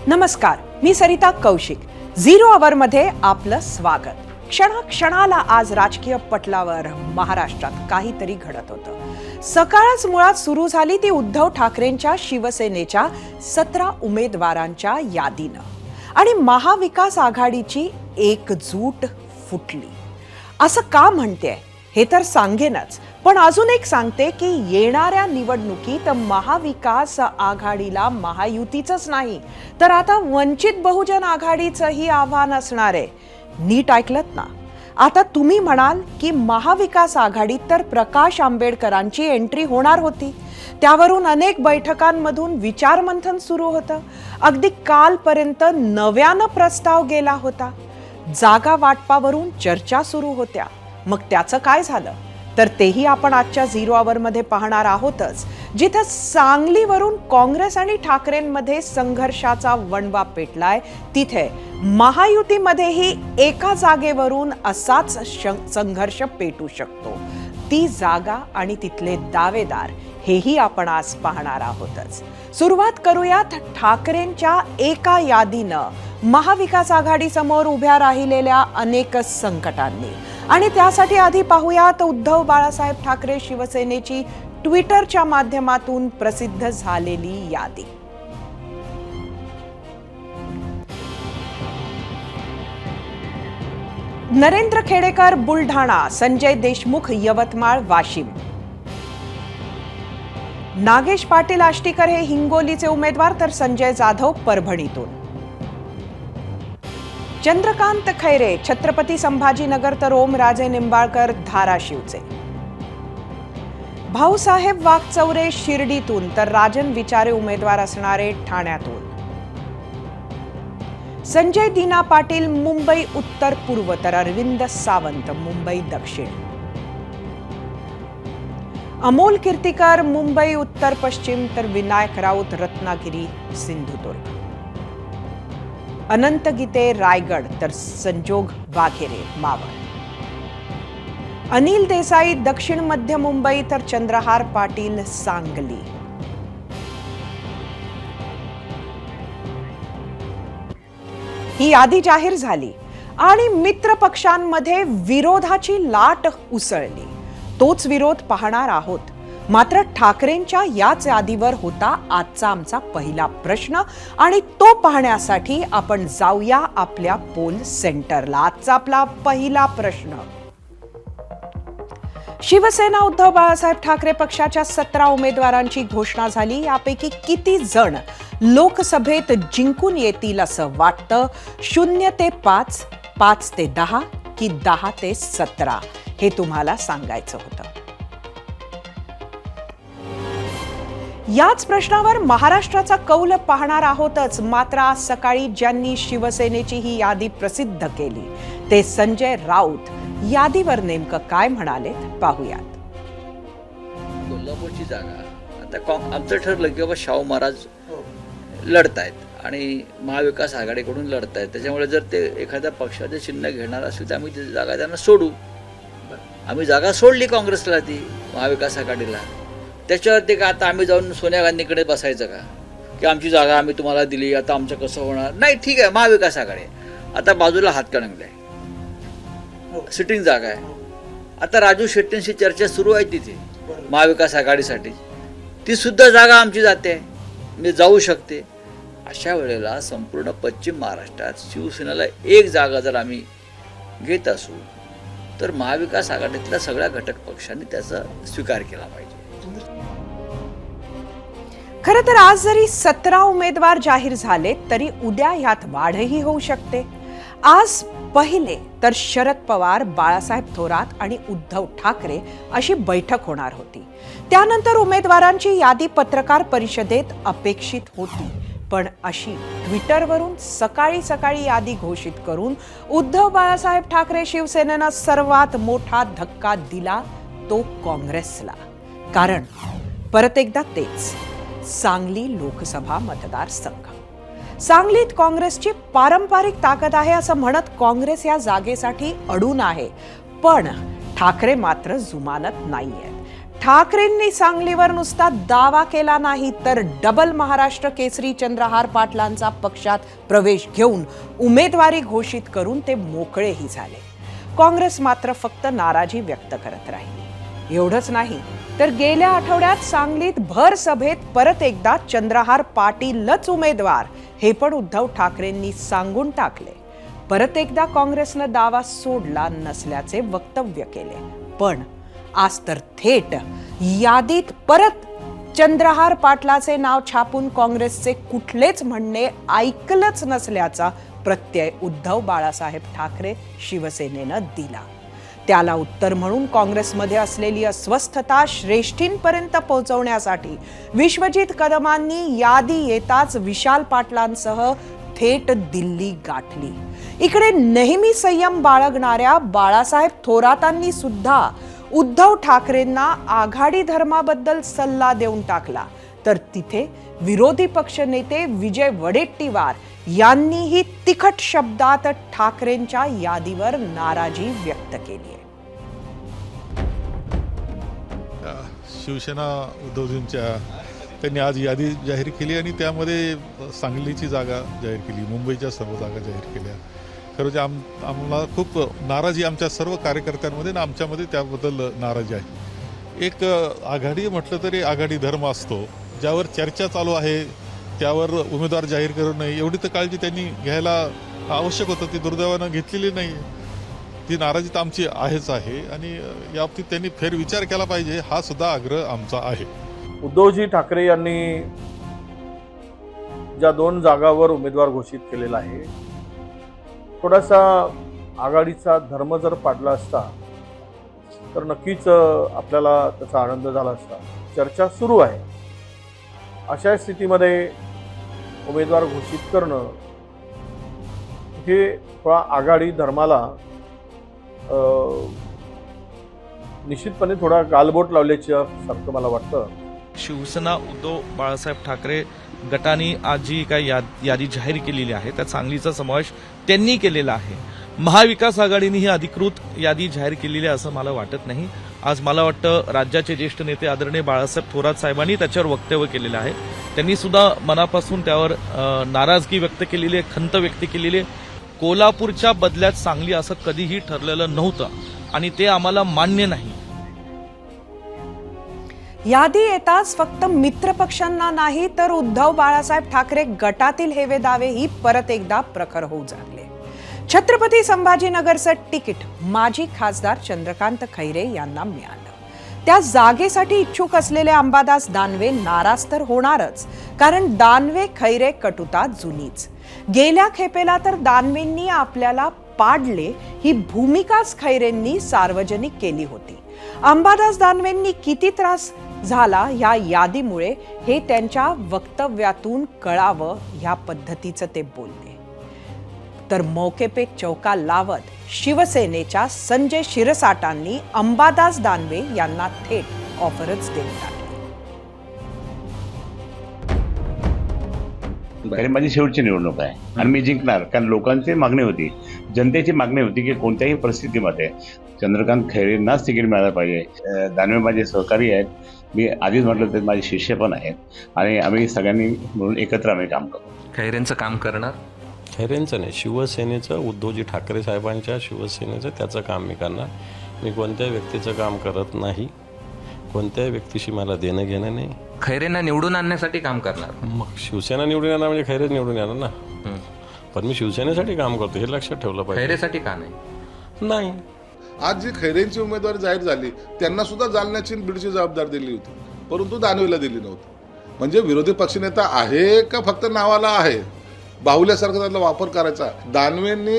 नमस्कार, मी सरिता कौशिक. झिरो आवर मध्ये आपलं स्वागत. क्षणाक्षणाला आज राजकीय पटलावर महाराष्ट्रात काहीतरी घडत होतं. सकाळच मुळात सुरू झाली ती उद्धव ठाकरेंच्या शिवसेनेच्या 17 उमेदवारांच्या यादीनं आणि महाविकास आघाडीची एकजूट फुटली. असं का म्हणते हे तर सांगेनच, पण अजून एक सांगते की येणाऱ्या निवडणुकीत महाविकास आघाडीला महायुतीचंच नाही तर आता वंचित बहुजन आघाडीचंही आव्हान असणार आहे. नीट ऐकलत ना? आता तुम्ही म्हणाल की महाविकास आघाडीत तर प्रकाश आंबेडकरांची एंट्री होणार होती, त्यावरून अनेक बैठकांमधून विचारमंथन सुरू होतं. अगदी कालपर्यंत नव्यानं प्रस्ताव गेला होता. जागा वाटपावरून चर्चा सुरू होत्या. मग त्याचं काय झालं तर तेही आपण आजच्या झिरो आवर मध्ये पाहणार आहोतच, जिथे सांगलीवरून काँग्रेस आणि ठाकरेंमध्ये संघर्षाचा वणवा पेटलाय, तिथे महायुतीमध्येही एका जागेवरून असाच संघर्ष पेटू शकतो. ती जागा आणि तिथले दावेदार हेही आपण आज पाहणार आहोतच. सुरुवात करूयात ठाकरेंच्या एका यादीनं महाविकास आघाडी समोर उभ्या राहिलेल्या अनेक संकटांनी. आणि त्यासाठी आधी पाहूयात उद्धव बाळासाहेब ठाकरे शिवसेनेची ट्विटरच्या माध्यमातून प्रसिद्ध झालेली यादी. नरेंद्र खेडेकर बुलढाणा, संजय देशमुख यवतमाळ वाशिम, नागेश पाटील आष्टीकर हे हिंगोलीचे उमेदवार तर संजय जाधव परभणीतून, चंद्रकांत खैरे छत्रपती संभाजीनगर तर ओमराजे निंबाळकर धाराशिवचे, भाऊसाहेब वाकचौरे शिर्डीतून तर राजन विचारे उमेदवार असणारे ठाण्यातून, संजय दीना पाटील मुंबई उत्तर पूर्व तर अरविंद सावंत मुंबई दक्षिण, अमोल कीर्तिकर मुंबई उत्तर पश्चिम तर विनायक राऊत रत्नागिरी सिंधुदुर्ग, अनंत गीते रायगड तर संजोग वाघेरे मावळ, अनिल देसाई दक्षिण मध्य मुंबई तर चंद्रहार पाटील सांगली. ही यादी जाहीर झाली आणि मित्र पक्षांमध्ये विरोधाची लाट उसळली. तोच विरोध पाहणार आहोत. मात्र ठाकरेंच्या याच यादीवर होता आजचा आमचा पहिला प्रश्न आणि तो पाहण्यासाठी आपण जाऊया आपल्या पोल सेंटरला. आजचा आपला पहिला प्रश्न, शिवसेना उद्धव बाळासाहेब ठाकरे पक्षाच्या 17 उमेदवारांची घोषणा झाली. यापैकी किती जण लोकसभेत जिंकून येतील असं वाटतं? 0 ते 5, 5 ते 10 की 10 ते 17 हे तुम्हाला सांगायचं होतं. याच प्रश्नावर महाराष्ट्राचा कौल पाहणार आहोतच. मात्र आज सकाळी ज्यांनी शिवसेनेची ही यादी प्रसिद्ध केली ते संजय राऊत यादीवर नेमकं काय म्हणाले पाहूयात. कोल्हापूरची जागा आता आमचं ठरलं की बाबा शाहू महाराज लढतायत आणि महाविकास आघाडीकडून लढतायत, त्याच्यामुळे जर ते एखाद्या पक्षाचे चिन्ह घेणार असेल तर आम्ही ती जागा त्यांना सोडू. आम्ही जागा सोडली काँग्रेसला, ती महाविकास आघाडीला. त्याच्यावरती का आता आम्ही जाऊन सोनिया गांधीकडे बसायचं का की आमची जागा आम्ही तुम्हाला दिली, आता आमचं कसं होणार? नाही, ठीक आहे, महाविकास आघाडी आता बाजूला हातकणंगले आहे, सिटिंग जागा आहे. आता राजू शेट्टींशी चर्चा सुरू आहे तिथे महाविकास आघाडीसाठी, ती सुद्धा जागा आमची जाते, मी जाऊ शकते. अशा वेळेला संपूर्ण पश्चिम महाराष्ट्रात शिवसेनेला एक जागा जर आम्ही घेत असू तर महाविकास आघाडीतल्या सगळ्या घटक पक्षांनी त्याचा स्वीकार केला पाहिजे. खरं तर आज जरी 17 उमेदवार जाहीर झाले तरी उद्या यात वाढही होऊ शकते. आज पहिले तर शरद पवार, बाळासाहेब थोरात आणि उद्धव ठाकरे अशी बैठक होणार होती. त्यानंतर उमेदवारांची यादी पत्रकार परिषदेत अपेक्षित होती, पण अशी ट्विटरवरून सकाळी सकाळी यादी घोषित करून उद्धव बाळासाहेब ठाकरे शिवसेनेनं सर्वात मोठा धक्का दिला तो काँग्रेसला. कारण परत एकदा तेच सांगली लोकसभा मतदारसंघ. सांगलीत काँग्रेसची पारंपरिक ताकद आहे असं म्हणत काँग्रेस या जागेसाठी अडून आहे, पण ठाकरे मात्र जुमानत नाहीयेत. ठाकरेंनी सांगलीवर नुसता दावा केला नाही तर डबल महाराष्ट्र केसरी चंद्रहार पाटलांचा पक्षात प्रवेश घेऊन उमेदवारी घोषित करून ते मोकळेही झाले. काँग्रेस मात्र फक्त नाराजी व्यक्त करत राहिली. एवढंच नाही तर गेल्या आठवड्यात सांगलीत भर सभेत परत एकदा चंद्रहार पाटीलच उमेदवार हे पण उद्धव ठाकरेंनी सांगून टाकले. परत एकदा काँग्रेसनं दावा सोडला नसल्याचे वक्तव्य केले. पण आज तर थेट यादीत परत चंद्रहार पाटलाचे नाव छापून काँग्रेसचे कुठलेच म्हणणे ऐकलंच नसल्याचा प्रत्यय उद्धव बाळासाहेब ठाकरे शिवसेनेनं दिला. त्याला उत्तर म्हणून काँग्रेसमध्ये असलेली अस्वस्थता श्रेष्ठींपर्यंत पोहोचवण्यासाठी विश्वजित कदमांनी यादी येताच विशाल पाटलांसह थेट दिल्ली गाठली. इकडे नेहमी संयम बाळगणाऱ्या बाळासाहेब थोरातांनी सुद्धा उद्धव ठाकरेंना आघाडी धर्माबद्दल सल्ला देऊन टाकला. तर तिथे विरोधी पक्षनेते विजय वडेट्टीवार यांनीही तिखट शब्दात ठाकरेंच्या यादीवर नाराजी व्यक्त केली आहे. शिवसेना उद्धवजींच्या त्यांनी आज यादी जाहीर केली आणि त्यामध्ये सांगलीची जागा जाहीर केली, मुंबईच्या सर्व जागा जाहीर केल्या. खरंच आम्हाला खूप नाराजी आमच्या सर्व कार्यकर्त्यांमध्ये आणि आमच्यामध्ये त्याबद्दल नाराजी आहे. एक आघाडी म्हटलं तरी आघाडी धर्म असतो, ज्यावर चर्चा चालू आहे त्यावर उमेदवार जाहीर करू नये एवढी तर काळजी त्यांनी घ्यायला आवश्यक होतं. ती दुर्दैवानं घेतलेली नाही. ती नाराजी तर आमची आहेच आहे आणि याबाबतीत त्यांनी फेरविचार केला पाहिजे हा सुद्धा आग्रह आमचा आहे. उद्धवजी ठाकरे यांनी ज्या 2 जागावर उमेदवार घोषित केलेला आहे, थोडासा आघाडीचा धर्म जर पाडला असता तर नक्कीच आपल्याला त्याचा आनंद झाला असता. चर्चा सुरू आहे. अशा स्थितीमध्ये उमेदवार घोषित करणं हे थोडा आघाडी धर्माला निश्चितपणे थोडा गालबोट लावल्याचं सारखं मला वाटतं. शिवसेना उद्धव बाळासाहेब ठाकरे गटाने आज जी काही यादी जाहीर केलेली आहे त्यात सांगलीचा समावेश त्यांनी केलेला आहे. महाविकास आघाडीने ही अधिकृत यादी जाहीर केलेली आहे असं मला वाटत नाही. आज मला वाटतं राज्याचे ज्येष्ठ नेते आदरणीय बाळासाहेब थोरात साहेबांनी त्याच्यावर वक्तव्य केलेलं आहे. त्यांनी सुद्धा मनापासून त्यावर नाराजगी व्यक्त केलेली आहे, खंत व्यक्त केलेली आहे. कोल्हापूरच्या बदल्यात सांगली असं कधीही ठरलेलं नव्हतं आणि ते आम्हाला मान्य नाही. यादी येताच फक्त मित्रपक्षांना नाही तर उद्धव बाळासाहेब ठाकरे गटातील हेवे दावेही परत एकदा प्रखर होऊ लागले. छत्रपती संभाजीनगरचं तिकीट माजी खासदार चंद्रकांत खैरे यांना मिळालं. त्या जागेसाठी इच्छुक असलेले अंबादास दानवे नाराज तर होणारच, कारण दानवे खैरे कटुता जुनीच. गेल्या खेपेला तर दानवेंनी आपल्याला पाडले ही भूमिकाच खैरेंनी सार्वजनिक केली होती. अंबादास दानवेंनी किती त्रास झाला या यादीमुळे हे त्यांच्या वक्तव्यातून कळावं ह्या पद्धतीचं ते बोलले. तर मौके पे चौका लावत शिवसेनेच्या संजय शिरसाटांनी अंबादास दानवे यांना थेट ऑफरच देऊन टाकली. कारण माझी शेवटची निवडणूक आहे आणि मी जिंकणार, कारण लोकांची मागणी होती, जनतेची मागणी होती की कोणत्याही परिस्थितीमध्ये चंद्रकांत खैरेंनाच तिकीट मिळालं पाहिजे. दानवे माझे सहकारी आहेत, मी आधीच म्हटलं तर माझे शिष्य पण आहेत आणि आम्ही सगळ्यांनी मिळून एकत्र आम्ही काम करतो. खैरेंचं काम करणार, खैरेंचं नाही, शिवसेनेचं, उद्धवजी ठाकरे साहेबांच्या शिवसेनेचं त्याचं काम मी करणार. मी कोणत्याही व्यक्तीचं काम करत नाही. कोणत्याही व्यक्तीशी मला देणं घेणं नाही. खैरेंना निवडून आणण्यासाठी काम करणार. मग शिवसेना निवडून येणार म्हणजे खैरे निवडून येणार ना. पण मी शिवसेनेसाठी काम करतो हे लक्षात ठेवलं पाहिजे. खैरेसाठी का नाही. आज जी खैरेंची उमेदवारी जाहीर झाली त्यांना सुद्धा जालन्याची बीडची जबाबदारी दिली होती, परंतु दानवेला दिली नव्हती. म्हणजे विरोधी पक्षनेता आहे का फक्त नावाला आहे, बाहुल्यासारखा त्याचा वापर करायचा. दानवेंनी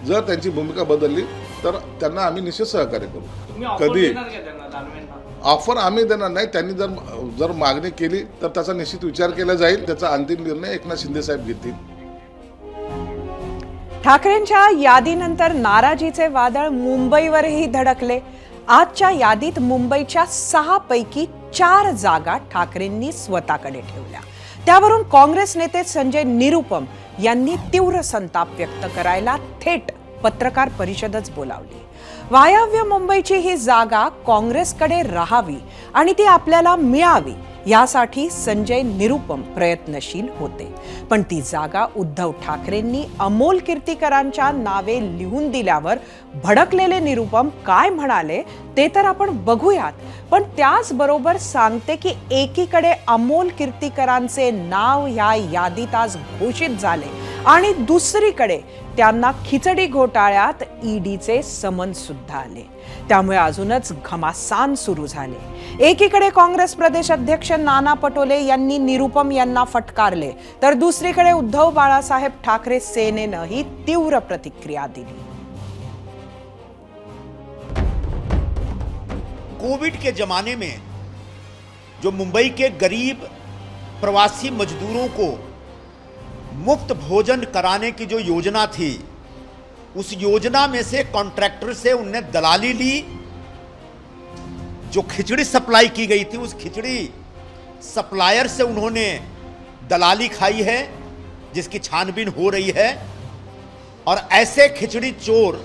जर त्यांची भूमिका बदलली तर त्यांना आम्ही निश्चित सहकार्य करू. कधी ऑफर आम्ही देणार नाही. त्यांनी जर मागणी केली तर त्याचा निश्चित विचार केला जाईल. त्याचा अंतिम निर्णय एकनाथ शिंदे साहेब घेतील. ठाकरेंच्या यादीनंतर नाराजीचे वादळ मुंबईवरही धडकले. आजच्या यादीत मुंबईच्या 6 पैकी 4 जागा ठाकरेंनी स्वतःकडे ठेवल्या. त्यावरून काँग्रेस नेते संजय निरुपम यांनी तीव्र संताप व्यक्त करायला थेट पत्रकार परिषदच बोलावली. वायव्य मुंबईची ही जागा काँग्रेसकडे राहावी आणि ती आपल्याला मिळावी यासाठी संजय निरुपम प्रयत्नशील होते. पण ती जागा उद्धव ठाकरेंनी अमोल कीर्तीकरांच्या नावे लिहून दिल्यावर भडकलेले निरुपम काय म्हणाले ते तर आपण बघूयात. पण त्याचबरोबर सांगते की एकीकडे अमोल कीर्तीकरांचे नाव ह्या यादीत आज घोषित झाले आणि दुसरीकडे त्यांना खिचडी घोटाळ्यात ईडीचे समन सुद्धा आले. त्यामुळे अजूनच घमासान सुरू झाले. एकीकडे काँग्रेस प्रदेश अध्यक्ष नाना पटोले यांनी निरुपम यांना फटकारले तर दुसरीकडे उद्धव बाळासाहेब ठाकरे सेनेनं ही तीव्र प्रतिक्रिया दिली. कोविड के जमाने में जो मुंबई के गरीब प्रवासी मजदूरों को मुफ्त भोजन कराने की जो योजना थी, उस योजना में से कॉन्ट्रैक्टर से उनने दलाली ली. जो खिचड़ी सप्लाई की गई थी उस खिचड़ी सप्लायर से उन्होंने दलाली खाई है, जिसकी छानबीन हो रही है. और ऐसे खिचड़ी चोर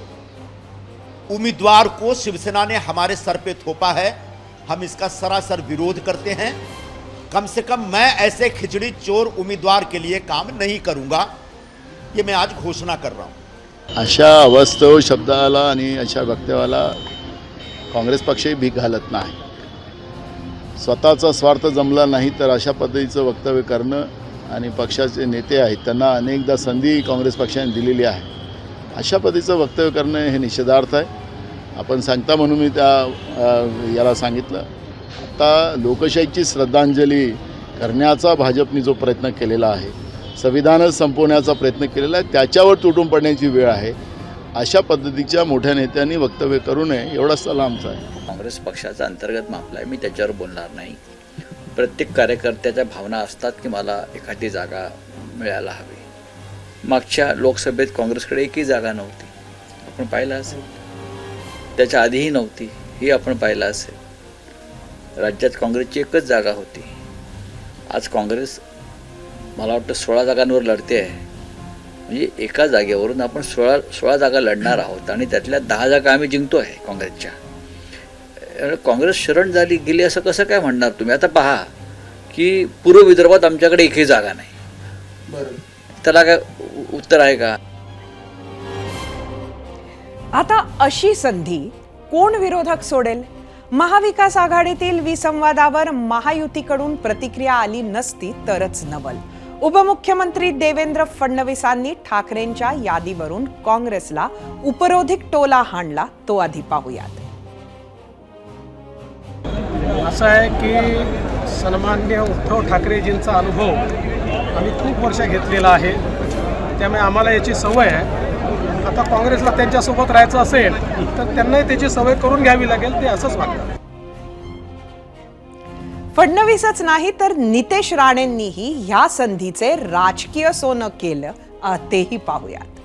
उम्मीदवार को शिवसेना ने हमारे सर पे थोपा है. हम इसका सरासर विरोध करते हैं. कम से कम मैं ऐसे खिचड़ी चोर उम्मीदवार के लिए काम नहीं करूंगा, ये मैं आज घोषणा कर रहा हूं. अशा अवास्तव शब्दाला आणि अशा वक्तव्याला काँग्रेस पक्षही भीक घालत नाही. स्वतःचा स्वार्थ जमला नाही तर अशा पद्धतीचं वक्तव्य करणं आणि पक्षाचे नेते आहेत त्यांना अनेकदा संधी काँग्रेस पक्षाने दिलेली आहे. अशा पद्धतीचं वक्तव्य करणं हे निषेधार्थ आहे. आपण सांगता म्हणून मी याला सांगितलं. आता लोकशाहीची श्रद्धांजली करण्याचा भाजपने जो प्रयत्न केलेला आहे, संविधानच संपवण्याचा प्रयत्न केलेला आहे, त्याच्यावर तुटून पडण्याची वेळ आहे. अशा पद्धतीच्या मोठ्या नेत्यांनी वक्तव्य करू नये एवढा सल्ला आमचा आहे. काँग्रेस पक्षाचा अंतर्गत मामला आहे, मी त्याच्यावर बोलणार नाही. प्रत्येक कार्यकर्त्याच्या भावना असतात की मला एखादी जागा मिळायला हवी. मागच्या लोकसभेत काँग्रेसकडे एकही जागा नव्हती, आपण पाहिलं असेल. त्याच्या आधीही नव्हती, ही आपण पाहिलं असेल. राज्यात काँग्रेसची एकच जागा होती. आज काँग्रेस मला वाटतं 16 जागांवर लढते आहे. म्हणजे एका जागेवरून आपण 16 जागा लढणार आहोत आणि त्यातल्या 10 जागा आम्ही जिंकतो आहे काँग्रेसच्या. काँग्रेस शरण झाली गेली असं कसं काय म्हणणार तुम्ही? आता पहा की पूर्व विदर्भात आमच्याकडे एकही जागा नाही. त्याला काय उत्तर आहे का? आता अशी संधी कोण विरोधक सोडेल? महाविकास आघाडीतील विसंवादावर महायुतीकडून प्रतिक्रिया आली नसती तरच नवल. उपमुख्यमंत्री देवेंद्र फडणवीसांनी ठाकरेंच्या यादीवरून काँग्रेसला उपरोधिक टोला हाणला, तो आधी पाहूयात. असं आहे की सन्माननीय उद्धव ठाकरेजींचा अनुभव आम्ही खूप वर्ष घेतलेला आहे, त्यामुळे आम्हाला याची सवय आहे. आता काँग्रेसला त्यांच्यासोबत राहायचं असेल तर त्यांनाही त्याची सवय करून घ्यावी लागेल, ते असंच वाटतं. फडणवीसच नाही तर नितेश राणेंनीही ह्या संधीचे राजकीय सोनं केलं, तेही पाहूयात.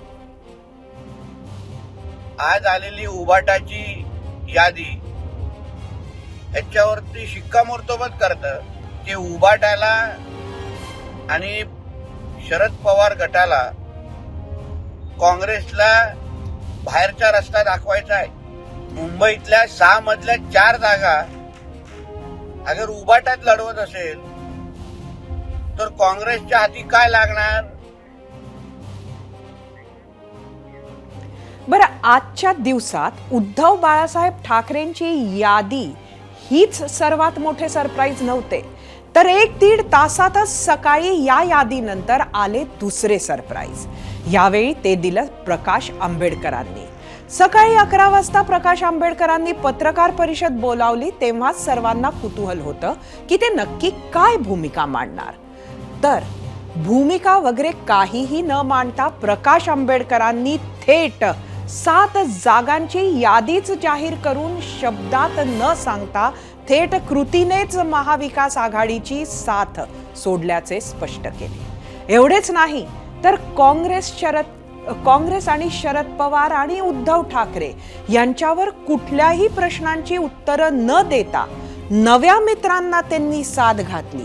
आज आलेली उबाटाची यादी ह्याच्यावरती शिक्कामोर्तब करतं की उबाटाला आणि शरद पवार गटाला काँग्रेसला बाहेरचा रस्ता दाखवायचा आहे. मुंबईतल्या 6 मधल्या 4 जागा अगर उबाटात लढवत असेल तर काँग्रेसच्या हाती काय लागणार? बरं, आजच्या दिवसात उद्धव बाळासाहेब ठाकरेंची यादी हीच सर्वात मोठे सरप्राईज नव्हते, तर 1-1.5 तासातच सकाळी या यादीनंतर आले दुसरे सरप्राईज. यावेळी ते दिलं प्रकाश आंबेडकरांनी. सकाळी 11 वाजता प्रकाश आंबेडकरांनी पत्रकार परिषद बोलावली. तेव्हाच सर्वांना कुतूहल होतं की ते नक्की काय भूमिका मांडणार. तर भूमिका वगैरे काहीही न मांडता प्रकाश आंबेडकरांनी थेट 7 जागांची यादीच जाहीर करून शब्दात न सांगता थेट कृतीनेच महाविकास आघाडीची साथ सोडल्याचे स्पष्ट केले. एवढेच नाही तर काँग्रेस आणि शरद पवार आणि उद्धव ठाकरे यांच्यावर कुठल्याही प्रश्नांची उत्तरं न देता नव्या मित्रांना त्यांनी साथ घातली.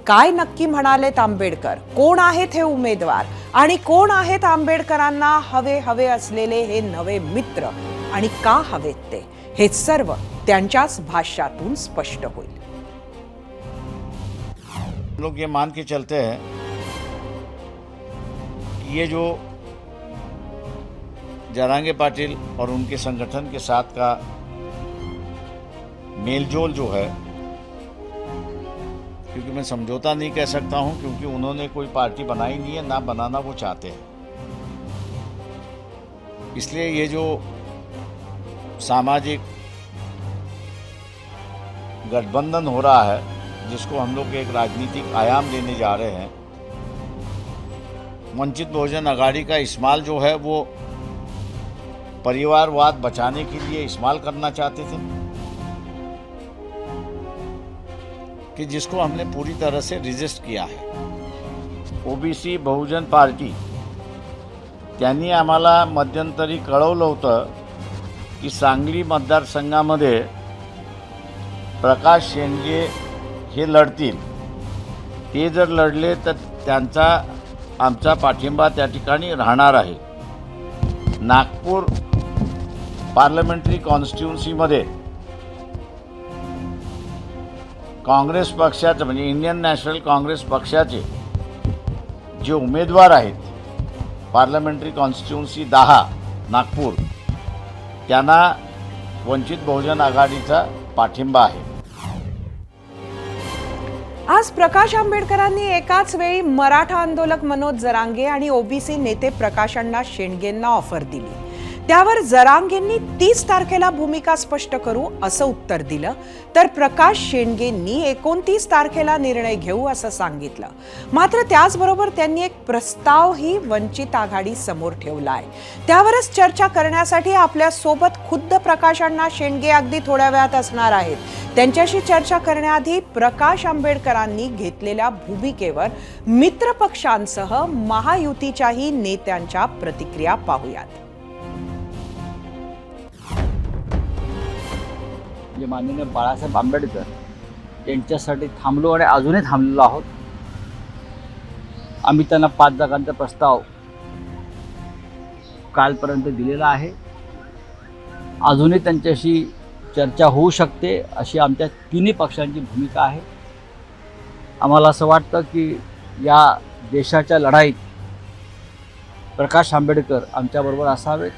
काय नक्की म्हणालेत आंबेडकर? कोण आहेत हे उमेदवार आणि कोण आहेत आंबेडकरांना हवे असलेले हे नवे मित्र? आणि का हवेत ते, हे सर्व त्यांच्याच भाष्यातून स्पष्ट होईल. लोग ये मान के चलते हैं कि ये जो जरांगे पाटिल और उनके संगठन के साथ का मेलजोल जो है, क्योंकि मैं समझौता नहीं कह सकता हूं, क्योंकि उन्होंने कोई पार्टी बनाई नहीं है, ना बनाना वो चाहते हैं, इसलिए ये जो सामाजिक गठबंधन हो रहा है, जिसको हम लोग एक राजनीतिक आयाम देने जा रहे हैं, वंचित बहुजन आघाड़ी का इस्तेमाल जो है वो परिवारवाद बचाने के लिए इस्तेमाल करना चाहते थे, कि जिसको हमने पूरी तरह से रिजिस्ट किया है. ओबीसी बहुजन पार्टी त्यांनी आम्हाला मध्यंतरी कळवलं होतं की सांगली मतदारसंघामध्ये प्रकाश शेंडगे हे लढतील. ते जर लढले तर त्यांचा आमचा पाठिंबा त्या ठिकाणी राहणार आहे. नागपूर पार्लमेंटरी कॉन्स्टिट्युन्सीमध्ये काँग्रेस पक्षाचे म्हणजे इंडियन नॅशनल काँग्रेस पक्षाचे जे उमेदवार आहेत, पार्लमेंटरी कॉन्स्टिट्युन्सी 10 नागपूर, त्यांना वंचित बहुजन आघाडीचा पाठिंबा आहे. आज प्रकाश आंबेडकरांनी एकाच वेळी मराठा आंदोलक मनोज जरांगे आणि ओबीसी नेते प्रकाश अण्णा शेंडगेंना ऑफर दिली. त्यावर जरांगेंनी 30 तारखेला भूमिका स्पष्ट करू असं उत्तर दिलं, तर प्रकाश शेंडगेंनी 29 तारखेला निर्णय घेऊ असं सांगितलं. मात्र त्याचबरोबर त्यांनी एक प्रस्तावही वंचित आघाडी समोर ठेवलाय. त्यावरच चर्चा करण्यासाठी आपल्या सोबत खुद्द प्रकाश अण्णा शेंडगे अगदी थोड्या वेळात असणार आहेत. त्यांच्याशी चर्चा करण्याआधी प्रकाश आंबेडकरांनी घेतलेल्या भूमिकेवर मित्र पक्षांसह महायुतीच्याही नेत्यांच्या प्रतिक्रिया पाहूयात. माननीय बाळासाहेब आंबेडकर यांच्यासाठी थांबलो आणि अजूनही थांबलेलो आहोत. आम्ही त्यांना 5 जागांचा प्रस्ताव कालपर्यंत दिलेला आहे. अजूनही त्यांच्याशी चर्चा होऊ शकते अशी आमच्या तिन्ही पक्षांची भूमिका आहे. आम्हाला असं वाटतं की या देशाच्या लढाईत प्रकाश आंबेडकर आमच्याबरोबर असावेत.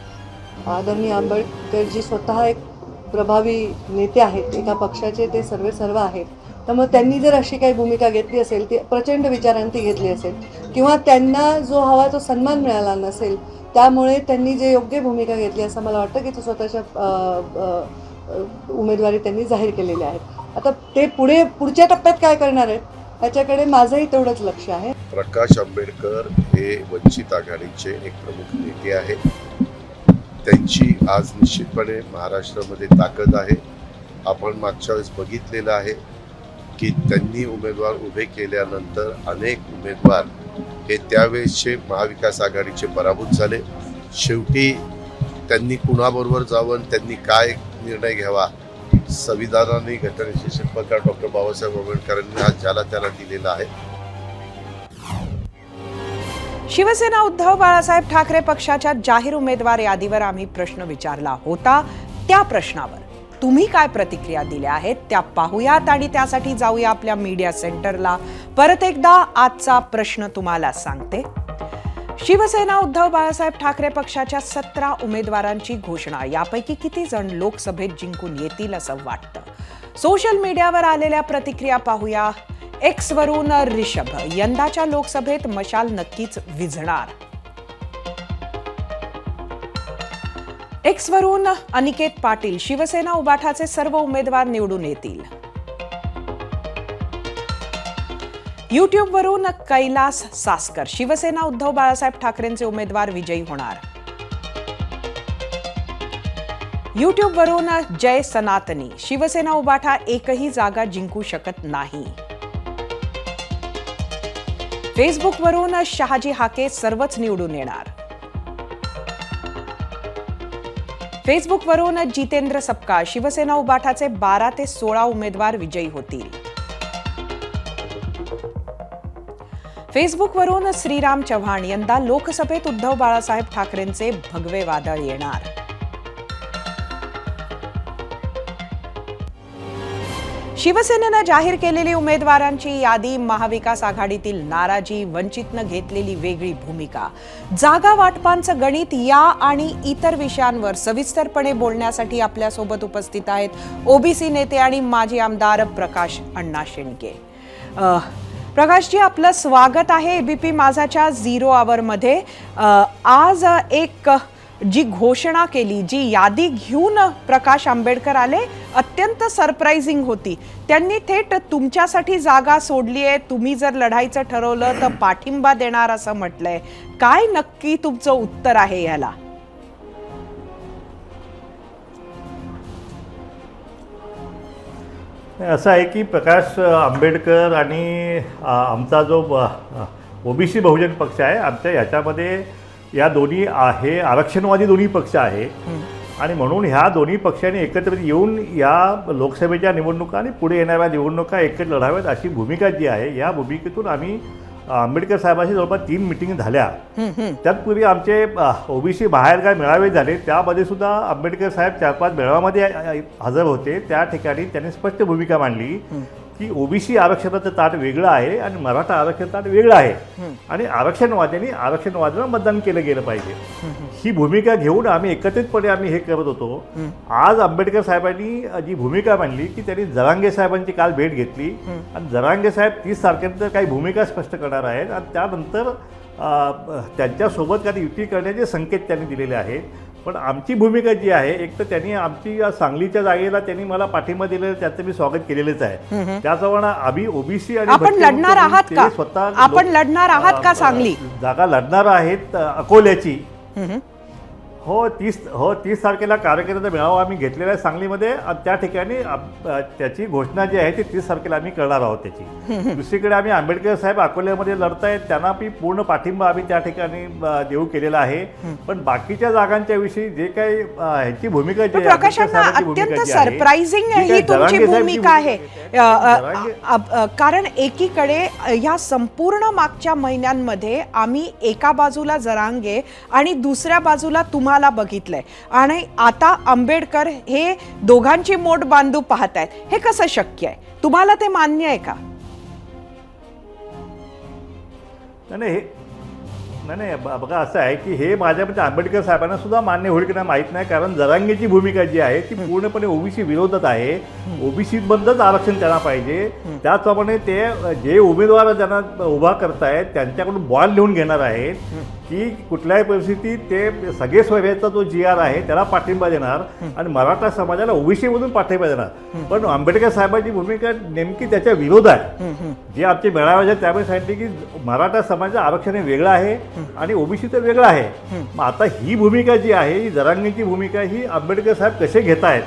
आदरणीय आंबेडकरजी स्वतः एक प्रभावी नेते आहेत, एका पक्षाचे ते सर्व आहेत. त्यामुळे त्यांनी जर अशी काही भूमिका घेतली असेल, ती प्रचंड विचारांती घेतली असेल, किंवा त्यांना जो हवा तो सन्मान मिळाला नसेल, त्यामुळे त्यांनी जे योग्य भूमिका घेतली असं मला वाटतं की तो स्वतःच्या उमेदवारी त्यांनी जाहीर केलेल्या आहेत. आता ते पुढच्या टप्प्यात काय करणार आहेत त्याच्याकडे माझंही तेवढंच लक्ष आहे. प्रकाश आंबेडकर हे वंचित आघाडीचे एक प्रमुख नेते आहेत. त्यांची आज निश्चितपणे महाराष्ट्रामध्ये ताकद आहे. आपण मागच्या वेळेस बघितलेलं आहे की त्यांनी उमेदवार उभे केल्यानंतर अनेक उमेदवार हे त्यावेळेसचे महाविकास आघाडीचे पराभूत झाले. शेवटी त्यांनी कुणाबरोबर जावं, त्यांनी काय निर्णय घ्यावा, संविधानाने घटनेचे शिल्पकार डॉक्टर बाबासाहेब आंबेडकरांनी आज ज्याला त्याला दिलेला आहे. शिवसेना उद्धव बाळासाहेब ठाकरे पक्षाच्या जाहीर उमेदवार यादीवर आम्ही प्रश्न विचारला होता. त्या प्रश्नावर तुम्ही काय प्रतिक्रिया दिल्या आहेत त्या पाहूयात आणि त्यासाठी जाऊया आपल्या मीडिया सेंटरला. परत एकदा आजचा प्रश्न तुम्हाला सांगते. शिवसेना उद्धव बाळासाहेब ठाकरे पक्षाच्या 17 उमेदवारांची घोषणा. यापैकी किती जण लोकसभेत जिंकून येतील असं वाटतं? सोशल मीडियावर आलेल्या प्रतिक्रिया पाहूया. एक्स वरून ऋषभ, यंदाच्या लोकसभेत मशाल नक्कीच विझणार. एक्स वरून अनिकेत पाटील, शिवसेना उबाठाचे सर्व उमेदवार निवडून येतील. यूट्यूबवरून कैलास सासकर, शिवसेना उद्धव बाळासाहेब ठाकरेंचे उमेदवार विजयी होणार. यूट्यूबवरून जय सनातनी, शिवसेना उबाठा एकही जागा जिंकू शकत नाही. फेसबुकवरून शहाजी हाके, सर्वच निवडून येणार. फेसबुकवरून जितेंद्र सपकाळ, शिवसेना उबाठाचे 12 ते 16 उमेदवार विजयी होतील. फेसबुकवरून श्रीराम चव्हाण, यंदा लोकसभेत उद्धव बाळासाहेब ठाकरेंचे भगवे वादळ येणार. शिवसेनेनं जाहीर केलेली उमेदवारांची यादी, महाविकास आघाडीतील नाराजी, वंचितनं घेतलेली वेगळी भूमिका, जागा वाटपांचं गणित या आणि इतर विषयांवर सविस्तरपणे बोलण्यासाठी आपल्यासोबत उपस्थित आहेत ओबीसी नेते आणि माजी आमदार प्रकाश अण्णा शेंडगे. प्रकाशजी, आपलं स्वागत आहे एबीपी माझाच्या 0 आवरमध्ये. आज एक जी घोषणा केली, जी यादी घेऊन प्रकाश आंबेडकर आले, अत्यंत सरप्राइझिंग होती. त्यांनी थेट तुमच्यासाठी जागा सोडली आहे, तुम्ही जर लढायचं ठरवलं तर पाठिंबा देणार असं म्हटलंय. काय नक्की तुमचं उत्तर आहे याला? असं आहे की प्रकाश आंबेडकर आणि आमचा जो ओबीसी बहुजन पक्ष आहे, आमच्या ह्याच्यामध्ये या दोन्ही आहे आरक्षणवादी दोन्ही पक्ष आहे आणि म्हणून ह्या दोन्ही पक्षांनी एकत्रित येऊन या लोकसभेच्या निवडणुका आणि पुढे येणाऱ्या निवडणुका एकत्र लढाव्यात अशी भूमिका जी आहे, या भूमिकेतून आम्ही आंबेडकर साहेबांशी जवळपास 3 मिटिंग झाल्या. त्याचपूर्वी आमचे ओबीसी बाहेरगाव मेळावे झाले, त्यामध्ये सुद्धा आंबेडकर साहेब 4-5 मेळाव्यामध्ये हजर होते. त्या ठिकाणी त्यांनी स्पष्ट भूमिका मांडली की ओबीसी आरक्षणाचं ताट वेगळं आहे आणि मराठा आरक्षण ताट वेगळं आहे आणि आरक्षणवाद्यांनी आरक्षणवाद्यांना मतदान केलं गेलं पाहिजे. ही भूमिका घेऊन आम्ही एकत्रितपणे हे करत होतो. आज आंबेडकर साहेबांनी जी भूमिका मांडली की त्यांनी जरांगे साहेबांची काल भेट घेतली आणि जरांगे साहेब 30 तारखेनंतर काही भूमिका स्पष्ट करणार आहेत आणि त्यानंतर त्यांच्यासोबत काही युती करण्याचे संकेत त्यांनी दिलेले आहेत. पण आमची भूमिका जी आहे, एक तर त्यांनी आमची सांगलीच्या जागेला त्यांनी मला पाठिंबा दिलेला, त्याचं मी स्वागत केलेलंच आहे. त्याचप्रमाणे आम्ही ओबीसी आणि आपण लढणार आहात का? स्वतः आपण लढणार आहात का सांगली जागा लढणार आहेत अकोल्याची? हो 30 तारखेला कार्यकर्त्यांचा मेळावा आम्ही घेतलेला आहे सांगलीमध्ये. त्या ठिकाणी त्याची घोषणा जी आहे ती 30 तारखेला आम्ही करणार आहोत त्याची. दुसरीकडे आम्ही आंबेडकर साहेब अकोल्यामध्ये लढतायत, त्यांना पूर्ण पाठिंबा आम्ही त्या ठिकाणी देऊ केलेला आहे. पण बाकीच्या जागांच्या विषयी जे काही ह्याची भूमिका जी आहे, अत्यंत सरप्राइझिंग ही तुमची भूमिका आहे. कारण एकीकडे या संपूर्ण मागच्या महिन्यांमध्ये आम्ही एका बाजूला जरांगे आणि दुसऱ्या बाजूला तुम्हाला बघितलंय आणि आता आंबेडकर हे दोघांची मोठ बांधू पाहतायत. हे कसं शक्य आहे? तुम्हाला ते मान्य आहे का? नाही बघा, असं आहे की हे माझ्यामध्ये आंबेडकर साहेबांना सुद्धा मान्य होईल की नाही माहीत नाही, कारण जरांगेची भूमिका जी आहे ती पूर्णपणे ओबीसी विरोधात आहे. ओबीसी बंदच आरक्षण त्यांना पाहिजे. त्याचप्रमाणे ते जे उमेदवार ज्यांना उभा करतायत त्यांच्याकडून बॉल लिहून घेणार आहेत की कुठल्याही परिस्थितीत ते सगळे सोयऱ्याचा जो GR आहे त्याला पाठिंबा देणार आणि मराठा समाजाला ओबीसीमधून पाठिंबा देणार. पण आंबेडकर साहेबांची भूमिका नेमकी त्याच्या विरोध आहे. जे आमचे मेळाव्याचे त्यावेळी सांगितले की मराठा समाजाचं आरक्षण हे वेगळं आहे आणि ओबीसीचं वेगळं आहे. मग आता ही भूमिका जी आहे, ही जरांगेची भूमिका, ही आंबेडकर साहेब कसे घेत आहेत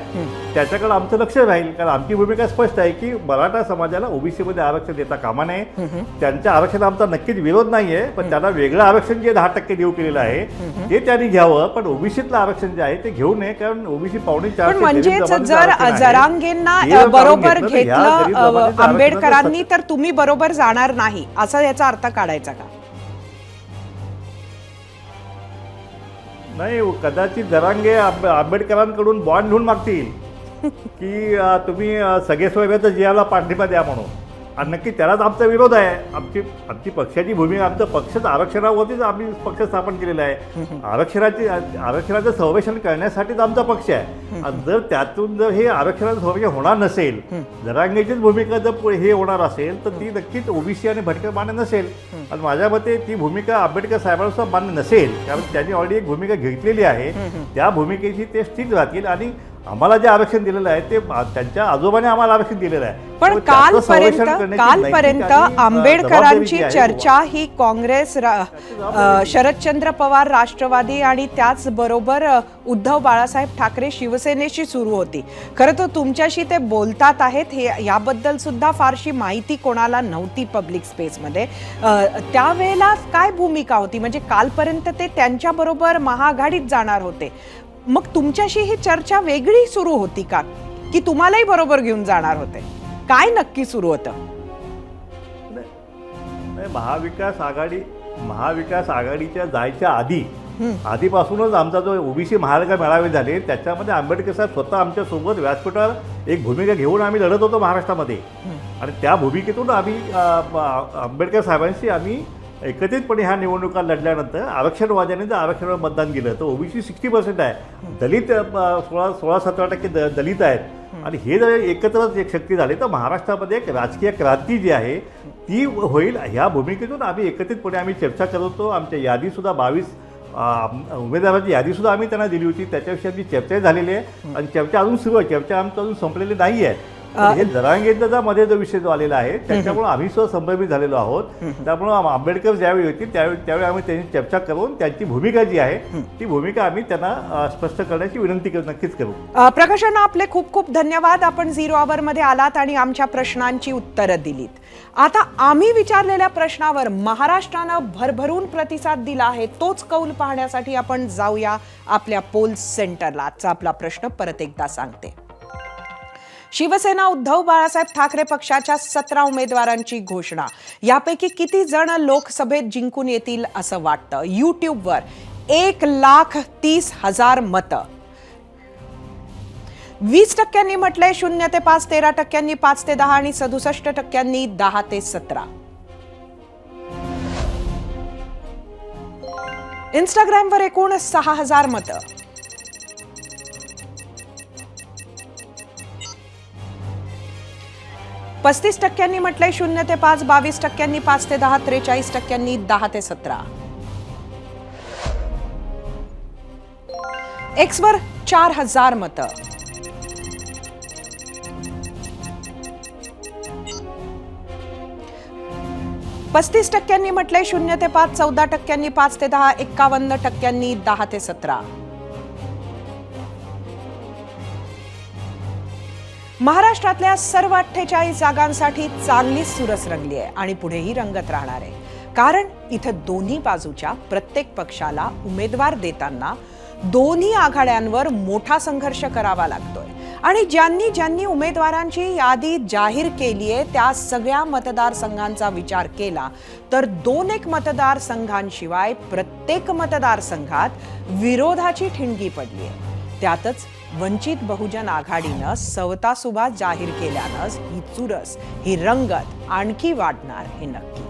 त्याच्याकडे आमचं लक्ष राहील. कारण आमची भूमिका स्पष्ट आहे की मराठा समाजाला ओबीसीमध्ये आरक्षण देता कामा नये. त्यांच्या आरक्षण आमचा नक्कीच विरोध नाहीये, पण त्यांना वेगळं आरक्षण जे 10% देऊ केलेलं आहे ते त्यांनी घ्यावं, पण ओबीसीतलं आरक्षण जे आहे ते घेऊ नये. कारण ओबीसी 4.5% म्हणजे जर जरांगेंना बरोबर घेतलं आंबेडकरांनी तर तुम्ही बरोबर जाणार नाही, असा याचा अर्थ काढायचा का? नाही, कदाचित जरांगे आंबेडकरांकडून बॉन्ड घेऊन मागतील की तुम्ही सगळे सोयऱ्याचा GRला पाठिंबा द्या म्हणून, आणि नक्की त्यालाच आमचा विरोध आहे. आमची पक्षाची भूमिका, आमचं पक्षच आरक्षणावरतीच आम्ही पक्ष स्थापन केलेला आहे. आरक्षणाचं संरक्षण करण्यासाठीच आमचा पक्ष आहे. आणि जर त्यातून जर हे आरक्षणाचं संरक्षण होणार नसेल, जरांगेचीच भूमिका जर हे होणार असेल तर ती नक्कीच ओबीसी आणि भटकर मान्य नसेल. आणि माझ्या मते ती भूमिका आंबेडकर साहेबांना मान्य नसेल, कारण त्यांनी ऑलरेडी एक भूमिका घेतलेली आहे. त्या भूमिकेची ते स्थिर राहतील आणि आम्हाला जे आरक्षण दिलेलं आहे ते त्यांच्या आजोबाने आम्हाला आरक्षण दिलेलं आहे. पण कालपर्यंत आंबेडकरांची चर्चा ही काँग्रेस, शरदचंद्र पवार राष्ट्रवादी आणि त्याचबरोबर उद्धव बाळासाहेब ठाकरे शिवसेनेशी सुरू होती. खरं तर तुमच्याशी ते बोलतात आहेत हे याबद्दल सुद्धा फारशी माहिती कोणाला नव्हती पब्लिक स्पेसमध्ये. त्यावेळेला काय भूमिका होती? म्हणजे कालपर्यंत ते त्यांच्याबरोबर महाआघाडीत जाणार होते, मग तुमच्याशी ही चर्चा वेगळी सुरू होती का, की तुम्हालाही बरोबर घेऊन जाणार होते? काय नक्की सुरू होतं? महाविकास आघाडीच्या जायच्या आधी आधीपासूनच आमचा जो ओबीसी महाराजा मेळावे झाले त्याच्यामध्ये आंबेडकर साहेब स्वतः आमच्यासोबत व्यासपीठावर एक भूमिका घेऊन आम्ही लढत होतो महाराष्ट्रामध्ये. आणि त्या भूमिकेतून आम्ही आंबेडकर साहेबांशी आम्ही एकत्रितपणे ह्या निवडणुका लढल्यानंतर आरक्षणवाद्यांनी जर आरक्षणावर मतदान केलं तर ओबीसी 60% आहे, दलित 16-17% दलित आहेत. आणि हे जर एकत्रच एक शक्ती झाली तर महाराष्ट्रामध्ये एक राजकीय क्रांती जी आहे ती होईल. ह्या भूमिकेतून आम्ही एकत्रितपणे आम्ही चर्चा करत होतो. आमच्या यादीसुद्धा 22 उमेदवारांची यादीसुद्धा आम्ही त्यांना दिली होती. त्याच्याविषयी आमची चर्चा झालेली आहे आणि चर्चा अजून सुरू आहे. चर्चा आमचं अजून संपलेली नाही आहे. हे जरांगेचा मध्ये जो विषय जो आलेला आहे त्याच्यामुळे आम्ही सुद्धा संभ्रमित झालेलो आहोत. त्यामुळे आंबेडकर ज्यावेळी होती त्यावेळी आम्ही त्यांची चर्चा करून त्यांची भूमिका जी आहे ती भूमिका आम्ही त्यांना स्पष्ट करण्याची विनंती नक्कीच करू. प्रकाश अण्णा, आपले खूप खूप धन्यवाद. आपण 0 आवर मध्ये आलात आणि आमच्या प्रश्नांची उत्तरं दिलीत. आता आम्ही विचारलेल्या प्रश्नावर महाराष्ट्रानं भरभरून प्रतिसाद दिला आहे. तोच कौल पाहण्यासाठी आपण जाऊया आपल्या पोल सेंटरला. आजचा आपला प्रश्न परत एकदा सांगते. शिवसेना उद्धव बाळासाहेब ठाकरे पक्षाच्या 17 उमेदवारांची घोषणा. यापैकी किती जण लोकसभेत जिंकून येतील असं वाटतं? युट्यूबवर 1,30,000 मतं. 20% म्हटलंय 0 ते 5, 13% 5 ते 10 आणि 67% 10 ते 17. इंस्टाग्रामवर एकूण 6,000 मतं. %35 म्हटलंय 0 ते 5, 22% 5 ते 10, 43% 10 ते 17. एक्सवर 4,000 मतं. %35 म्हटलंय 0 ते 5, 14% 5 ते 10, 51% 10 ते 17. महाराष्ट्रातल्या सर्व 48 जागांसाठी चांगलीच सुरस रंगली आहे आणि पुढेही रंगत राहणार आहे. कारण इथं दोन्ही बाजूच्या प्रत्येक पक्षाला उमेदवार देताना दोन्ही आघाड्यांवर मोठा संघर्ष करावा लागतोय. आणि ज्यांनी ज्यांनी उमेदवारांची यादी जाहीर केली आहे त्या सगळ्या मतदारसंघांचा विचार केला तर 2-1 मतदारसंघांशिवाय प्रत्येक मतदारसंघात विरोधाची ठिणगी पडली आहे. त्यातच वंचित बहुजन आघाडीनं सवतासुभा जाहीर केल्यानंच ही चुरस, ही रंगत आणखी वाढणार हे नक्की.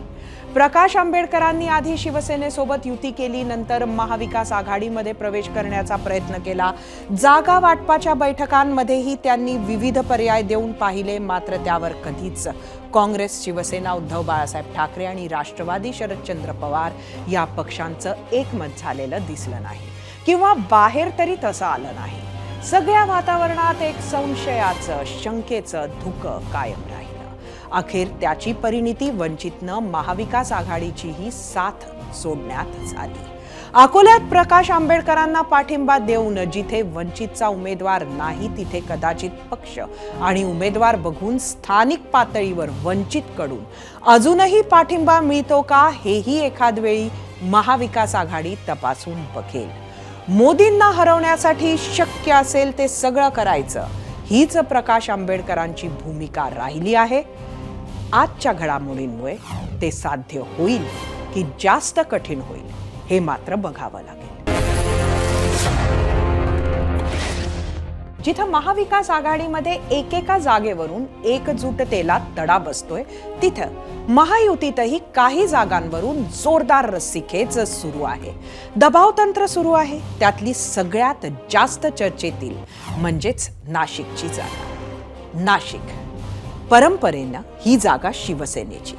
प्रकाश आंबेडकरांनी आधी शिवसेनेसोबत युती केली, नंतर महाविकास आघाडीमध्ये प्रवेश करण्याचा प्रयत्न केला. जागा वाटपाच्या बैठकांमध्येही त्यांनी विविध पर्याय देऊन पाहिले. मात्र त्यावर कधीच काँग्रेस, शिवसेना, उद्धव बाळासाहेब ठाकरे आणि राष्ट्रवादी शरदचंद्र पवार या पक्षांचं एकमत झालेलं दिसलं नाही किंवा बाहेर तरी तसं आलं नाही. सगळ्या वातावरणात एक संशयाचं, शंकेचं धुकं कायम राहिलं. अखेर त्याची परिणिती वंचितनं महाविकास आघाडीचीही साथ सोडण्यात झाली. अकोल्यात प्रकाश आंबेडकरांना पाठिंबा देऊन जिथे वंचितचा उमेदवार नाही तिथे कदाचित पक्ष आणि उमेदवार बघून स्थानिक पातळीवर वंचितकडून अजूनही पाठिंबा मिळतो का हेही एखाद वेळी महाविकास आघाडी तपासून बघेल. मोदींना हरवण्यासाठी शक्य असेल ते सगळं करायचं, हीच प्रकाश आंबेडकरांची भूमिका राहिली आहे. आजच्या घडामोडींमुळे ते साध्य होईल की जास्त कठीण होईल हे मात्र बघावं लागेल. जिथं महाविकास आघाडीमध्ये एकेका जागेवरून एकजुटतेला तडा बसतोय तिथं महायुतीतही काही जागांवरून जोरदार रस्सीखेच सुरू आहे. दबावतंत्र सुरू आहे. त्यातली सगळ्यात जास्त चर्चेतील म्हणजेच नाशिकची जागा. नाशिक परंपरेनं ही जागा शिवसेनेची.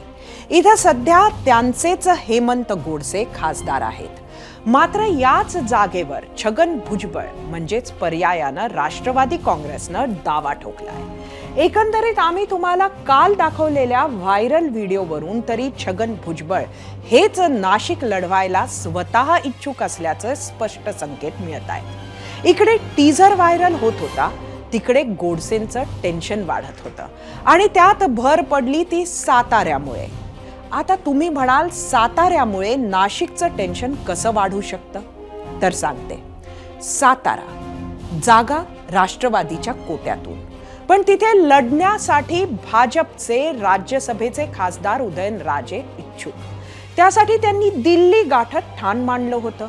इथं सध्या त्यांचेच हेमंत गोडसे खासदार आहेत. मात्र याच जागेवर छगन भुजबळ म्हणजेच पर्यायानं राष्ट्रवादी काँग्रेसनं दावा ठोकलाय. एकंदरीत आम्ही तुम्हाला काल दाखवलेल्या व्हायरल व्हिडिओवरून तरी छगन भुजबळ हेच नाशिक लढवायला स्वतः इच्छुक असल्याचं स्पष्ट संकेत मिळत आहेत. इकडे टीझर व्हायरल होत होता, तिकडे गोडसेंचं टेन्शन वाढत होतं आणि त्यात भर पडली ती साताऱ्यामुळे. आता तुम्ही म्हणाल साताऱ्यामुळे नाशिकचं टेन्शन कसं वाढू शकतं? तर सांगते. सातारा जागा राष्ट्रवादीच्या कोट्यातून, पण तिथे लढण्यासाठी भाजपचे राज्यसभेचे खासदार उदयनराजे इच्छुक. त्यासाठी त्यांनी दिल्ली गाठत ठाण मांडलं होतं.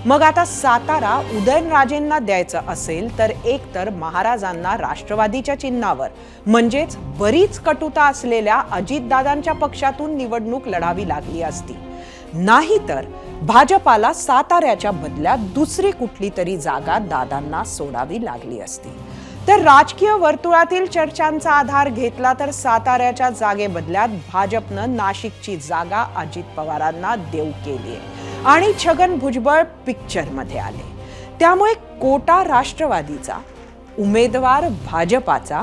मग आता सातारा उदयनराजेंना द्यायचं असेल तर एक तर महाराजांना राष्ट्रवादीच्या चिन्हावर म्हणजेच बरीच कटुता असलेल्या अजितदादांच्या पक्षातून निवडणूक लढावी लागली असती, नाहीतर भाजपाला साताऱ्याच्या बदल्यात दुसरी कुठली तरी जागा दादांना सोडावी लागली असती. तर राजकीय वर्तुळातील चर्चांचा आधार घेतला तर साताऱ्याच्या जागेबदल्यात भाजपनं नाशिकची जागा अजित पवारांना देऊ केली आहे आणि छगन भुजबळ पिक्चरमध्ये आले. त्यामुळे कोटा राष्ट्रवादीचा, उमेदवार भाजपाचा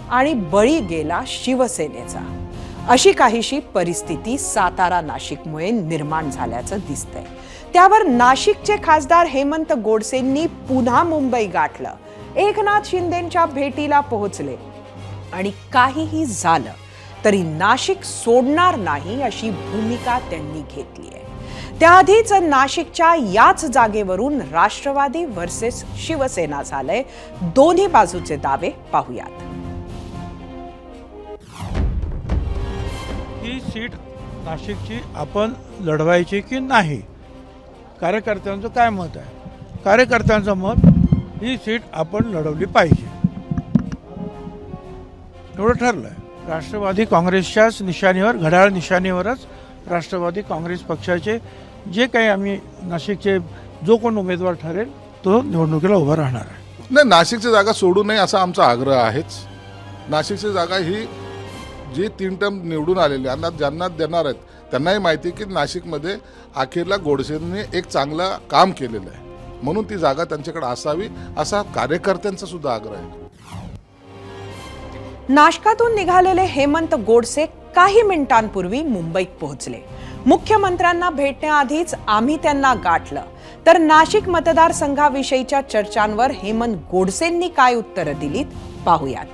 आणि बळी गेला शिवसेनेचा, अशी काहीशी परिस्थिती सातारा नाशिकमुळे निर्माण झाल्याचं दिसतंय. त्यावर नाशिकचे खासदार हेमंत गोडसेंनी पुन्हा मुंबई गाठलं, एकनाथ शिंदेंच्या भेटीला पोहोचले आणि काहीही झालं तरी नाशिक सोडणार नाही अशी भूमिका त्यांनी घेतली आहे. त्याआधीच नाशिकच्या याच जागेवरून राष्ट्रवादी वर्सेस शिवसेना झालंय. दोन्ही बाजूचे दावे पाहूयात. ही सीट नाशिकची आपण लढवायची की नाही, कार्यकर्त्यांचं काय मत आहे? कार्यकर्त्यांचं मत ही सीट आपण लढवली पाहिजे एवढं ठरलं आहे. राष्ट्रवादी काँग्रेसच्याच निशाणीवर, घड्याळ निशाणीवरच राष्ट्रवादी काँग्रेस पक्षाचे जे काही आम्ही नाशिकचे जो कोण उमेदवार ठरेल तो निवडणुकीला उभा राहणार आहे. नाही, नाशिकची जागा सोडू नये असा आमचा आग्रह आहेच. नाशिकची जागा ही जी 3 टर्म निवडून आलेली ज्यांना देणार आहेत त्यांनाही माहिती की नाशिकमध्ये अखेरला गोडसेंनी एक चांगलं काम केलेलं आहे, म्हणून ती जागा त्यांच्याकडे असावी असा कार्यकर्त्यांचा सुद्धा आग्रह आहे. नाशकातून निघालेले हेमंत गोडसे काही मिनिटांपूर्वी मुंबईत पोहोचले. मुख्यमंत्र्यांना भेटण्याआधीच आम्ही त्यांना गाठलं. तर नाशिक मतदारसंघाविषयीच्या चर्चांवर हेमंत गोडसेंनी काय उत्तरं दिलीत पाहूयात.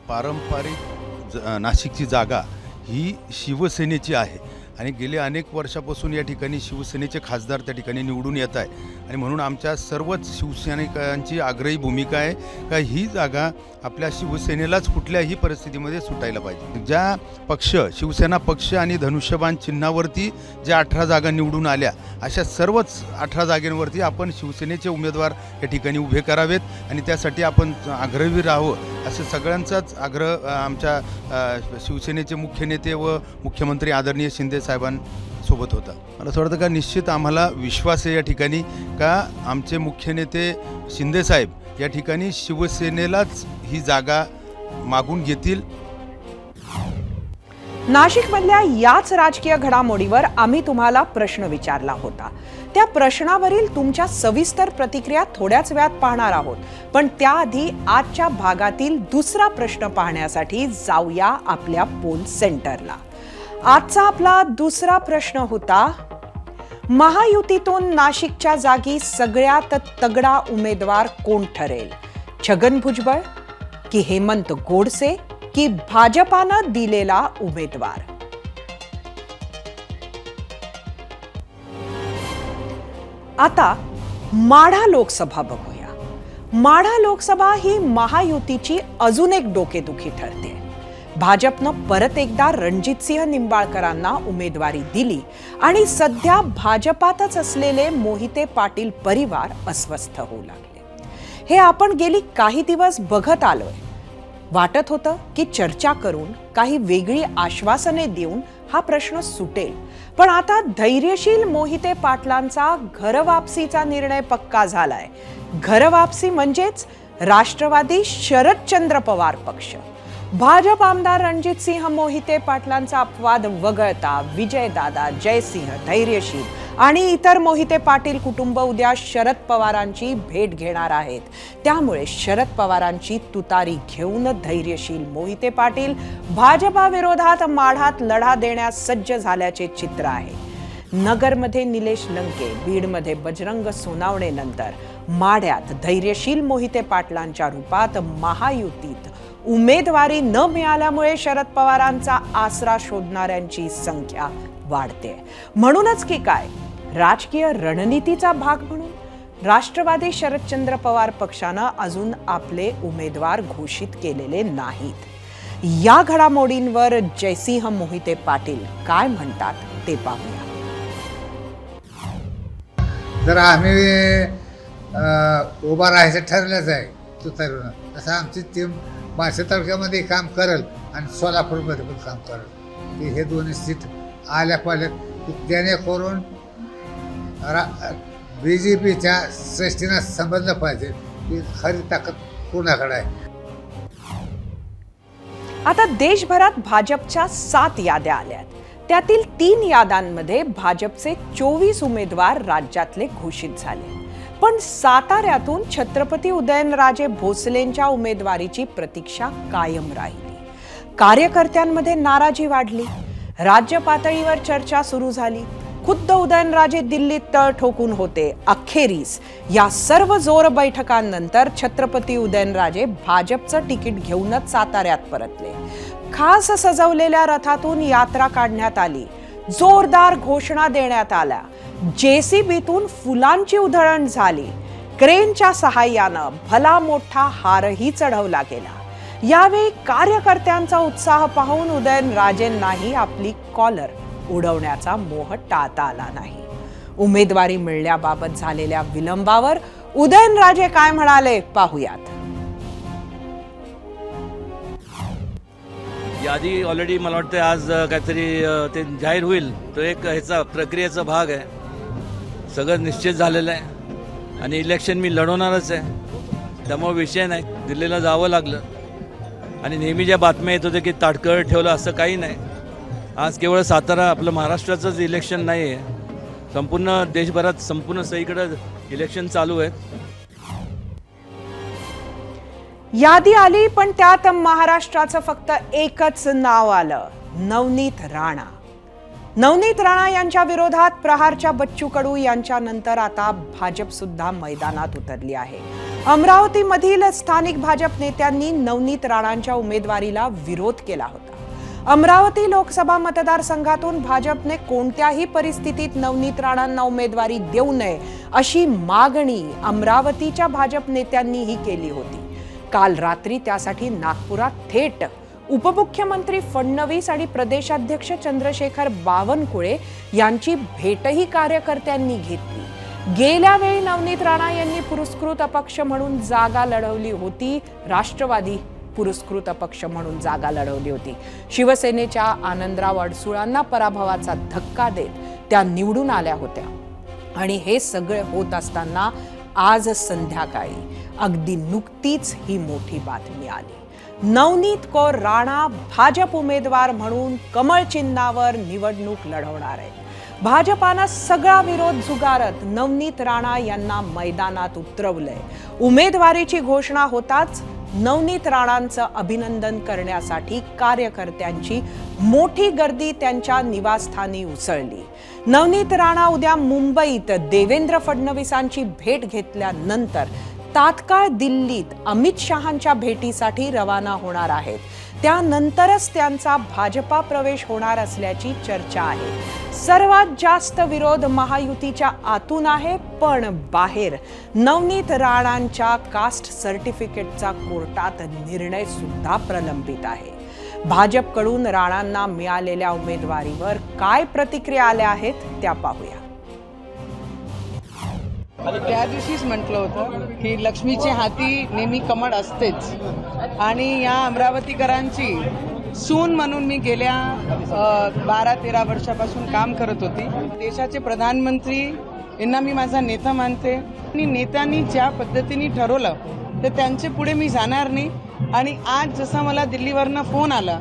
पारंपरिक नाशिकची जागा ही शिवसेनेची आहे आणि गेले अनेक वर्षापासून या ठिकाणी शिवसेनेचे खासदार त्या ठिकाणी निवडून येत आहे आणि म्हणून आमच्या सर्वच शिवसैनिकांची आग्रही भूमिका आहे का ही जागा आपल्या शिवसेनेलाच कुठल्याही परिस्थितीमध्ये सुटायला पाहिजे. ज्या पक्ष, शिवसेना पक्ष आणि धनुष्यबाण चिन्हावरती ज्या 18 जागा निवडून आल्या अशा सर्वच 18 जागांवरती आपण शिवसेनेचे उमेदवार या ठिकाणी उभे करावेत आणि त्यासाठी आपण आग्रही राहावं असं सगळ्यांचाच आग्रह आमच्या शिवसेनेचे मुख्य नेते व मुख्यमंत्री आदरणीय शिंदे साहेबांसोबत होता. मला असं वाटतं का निश्चित आम्हाला विश्वास आहे या ठिकाणी का आमचे मुख्य नेते शिंदे साहेब या ठिकाणी शिवसेनेलाच ही जागा मागून घेतील. नाशिकमधल्या याच राजकीय घडामोडीवर आम्ही तुम्हाला प्रश्न विचारला होता. त्या प्रश्नावरील तुमच्या सविस्तर प्रतिक्रिया थोड्याच वेळात पाहणार आहोत. पण त्याआधी आजच्या भागातील दुसरा प्रश्न पाहण्यासाठी जाऊया आपल्या पोल सेंटरला. आजचा आपला दुसरा प्रश्न होता, महायुतीतून नाशिकच्या जागी सगळ्यात तगडा उमेदवार कोण ठरेल? छगन भुजबळ की हेमंत गोडसे की भाजपानं दिलेला उमेदवार? आता माढा लोकसभा बघूया. माढा लोकसभा ही महायुतीची अजून एक डोकेदुखी ठरते. भाजपनं परत एकदा रणजितसिंह निंबाळकरांना उमेदवारी दिली आणि सध्या भाजपातच असलेले मोहिते पाटील परिवार अस्वस्थ होऊ लागले. हे आपण गेली काही दिवस बघत आलोय. वाटत होतं की चर्चा करून काही वेगळी आश्वासने देऊन हा प्रश्न सुटेल. पण आता धैर्यशील मोहिते पाटलांचा घरवापसीचा निर्णय पक्का झालाय. घरवापसी म्हणजेच राष्ट्रवादी शरदचंद्र पवार पक्ष. भाजप आमदार रणजितसिंह मोहिते पाटलांचा अपवाद वगळता विजयदादा, जयसिंह, धैर्यशील आणि इतर मोहिते पाटील कुटुंब उद्या शरद पवारांची भेट घेणार आहेत. त्यामुळे शरद पवारांची तुतारी घेऊन धैर्यशील मोहिते पाटील भाजपाविरोधात माढात लढा देण्यास सज्ज झाल्याचे चित्र आहे. नगरमध्ये निलेश लंके, बीडमध्ये बजरंग सोनावणे नंतर माढ्यात धैर्यशील मोहिते पाटलांच्या रूपात महायुतीत उमेदवारी न मिळाल्यामुळे शरद पवारांचा आसरा शोधणाऱ्यांची संख्या वाढते. म्हणूनच की काय, राजकीय रणनीतीचा भाग म्हणून राष्ट्रवादी शरदचंद्र पवार पक्षानं अजून आपले उमेदवार घोषित केलेले नाहीत. या घडामोडींवर जयसिंह मोहिते पाटील काय म्हणतात ते पाहूया. जर आम्ही उभा राहायचं ठरलंच आहे तुतारीनं, तसं आमची टीम मासे तालुक्यामध्ये काम करेल आणि सोलापूरमध्ये पण काम करेल की हे दोन्ही सीट आल्या पाहिजेत, की जेणेकरून BJPच्या श्रेष्ठीनं समजलं पाहिजे की खरी ताकद कोणाकडे आहे. आता देशभरात भाजपच्या 7 याद्या आल्यात. त्यातील 3 याद्यांमध्ये भाजपचे 24 उमेदवार राज्यातले घोषित झाले. पण साताऱ्यातून छत्रपती उदयनराजे भोसलेंच्या उमेदवारीची प्रतीक्षा कायम राहिली. कार्यकर्त्यांमध्ये नाराजी वाढली. राज्य पातळीवर चर्चा सुरू झाली. खुद्द उदयनराजे दिल्लीत तळ ठोकून होते. अखेरीस या सर्व जोर बैठकांनंतर छत्रपती उदयनराजे भाजपचं तिकीट घेऊनच साताऱ्यात परतले. खास सजवलेल्या रथातून यात्रा काढण्यात आली. जोरदार घोषणा देण्यात आल्या. JCBतून फुलांची उधळण झाली. क्रेनच्या सहाय्यानं भला मोठा हारही चढवला गेला. यावेळी कार्यकर्त्यांचा उत्साह पाहून उदयनराजेंनाही आपली कॉलर उडवण्याचा मोह टाळता आला नाही. उमेदवारी मिळण्याबाबत झालेल्या विलंबावर उदयनराजे काय म्हणाले पाहूयात. यादी ऑलरेडी मला वाटतं आज काहीतरी ते जाहीर होईल. तो एक ह्याचा प्रक्रियेचा भाग आहे. सगळं निश्चित झालेलं आहे आणि इलेक्शन मी लढवणारच आहे. त्यामुळे विषय नाही. दिल्लीला जावं लागलं आणि नेहमी ज्या बातम्या येत होत्या की ताटकळ ठेवलं, असं काही नाही. आज केवळ सातारा आपलं महाराष्ट्राचंच इलेक्शन नाही आहे, संपूर्ण देशभरात संपूर्ण सगळीकडे इलेक्शन चालू आहे. यादी आली पण त्यात महाराष्ट्राचं फक्त एकच नाव आलं, नवनीत राणा. नवनीत राणा यांच्या विरोधात प्रहारच्या बच्चू कडू यांच्यानंतर आता भाजप सुद्धा मैदानात उतरली आहे. अमरावतीमधील स्थानिक भाजप नेत्यांनी नवनीत राणांच्या उमेदवारीला विरोध केला होता. अमरावती लोकसभा मतदारसंघातून भाजपने कोणत्याही परिस्थितीत नवनीत राणांना उमेदवारी देऊ नये अशी मागणी अमरावतीच्या भाजप नेत्यांनीही केली होती. काल रात्री त्यासाठी नागपुरात थेट उपमुख्यमंत्री फडणवीस आणि प्रदेशाध्यक्ष चंद्रशेखर बावनकुळे यांची भेटही कार्यकर्त्यांनी घेतली. गेल्या वेळी नवनीत राणा यांनी पुरस्कृत अपक्ष म्हणून जागा लढवली होती. राष्ट्रवादी पुरस्कृत अपक्ष म्हणून जागा लढवली होती. शिवसेनेच्या आनंदराव अडसुळांना पराभवाचा धक्का देत त्या निवडून आल्या होत्या. आणि हे सगळे होत असताना आज संध्याकाळी अगदी नुकतीच ही मोठी बातमी आली. नवनीत कौर राणा भाजप उमेदवार म्हणून कमळ चिन्हावर निवडणूक लढवणार आहेत. भाजपानं सगळा विरोध झुगारत नवनीत राणा यांना मैदानात उतरवलंय. उमेदवारीची घोषणा होताच नवनीत राणांचं अभिनंदन करण्यासाठी कार्यकर्त्यांची मोठी गर्दी त्यांच्या निवासस्थानी उसळली. नवनीत राणा उद्या मुंबईत देवेंद्र फडणवीसांची भेट घेतल्यानंतर तात्काळ दिल्लीत अमित शहांच्या भेटीसाठी रवाना होणार आहेत. त्यानंतरच त्यांचा भाजपा प्रवेश होणार असल्याची चर्चा आहे. सर्वात जास्त विरोध महायुतीच्या आतून आहे, पण बाहेर नवनीत राणांच्या कास्ट सर्टिफिकेटचा कोर्टात निर्णय सुद्धा प्रलंबित आहे. भाजपकडून राणांना मिळालेल्या उमेदवारीवर काय प्रतिक्रिया आल्या आहेत त्या पाहूया. त्या दिवशीच म्हटलं होतं की लक्ष्मीचे हाती नेहमी कमळ असतेच आणि या अमरावतीकरांची सून म्हणून मी गेल्या 12-13 वर्षापासून काम करत होती. देशाचे प्रधानमंत्री यांना मी माझा नेता मानते आणि नेत्यांनी ज्या पद्धतीने ठरवलं तर त्यांचे पुढे मी जाणार नाही. आणि आज जसा मला दिल्लीवरनं फोन आला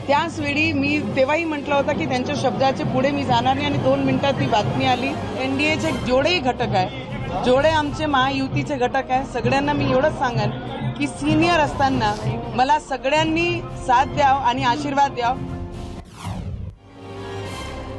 त्याच वेळी मी तेव्हाही म्हटलं होतं की त्यांच्या शब्दाचे पुढे मी जाणार नाही आणि 2 मिनिटात ती बातमी आली. NDAचे जेवढेही घटक आहे, जेवढे आमचे महायुतीचे घटक आहे, सगळ्यांना मी एवढंच सांगेन की सिनियर असताना मला सगळ्यांनी साथ द्यावं आणि आशीर्वाद द्यावं.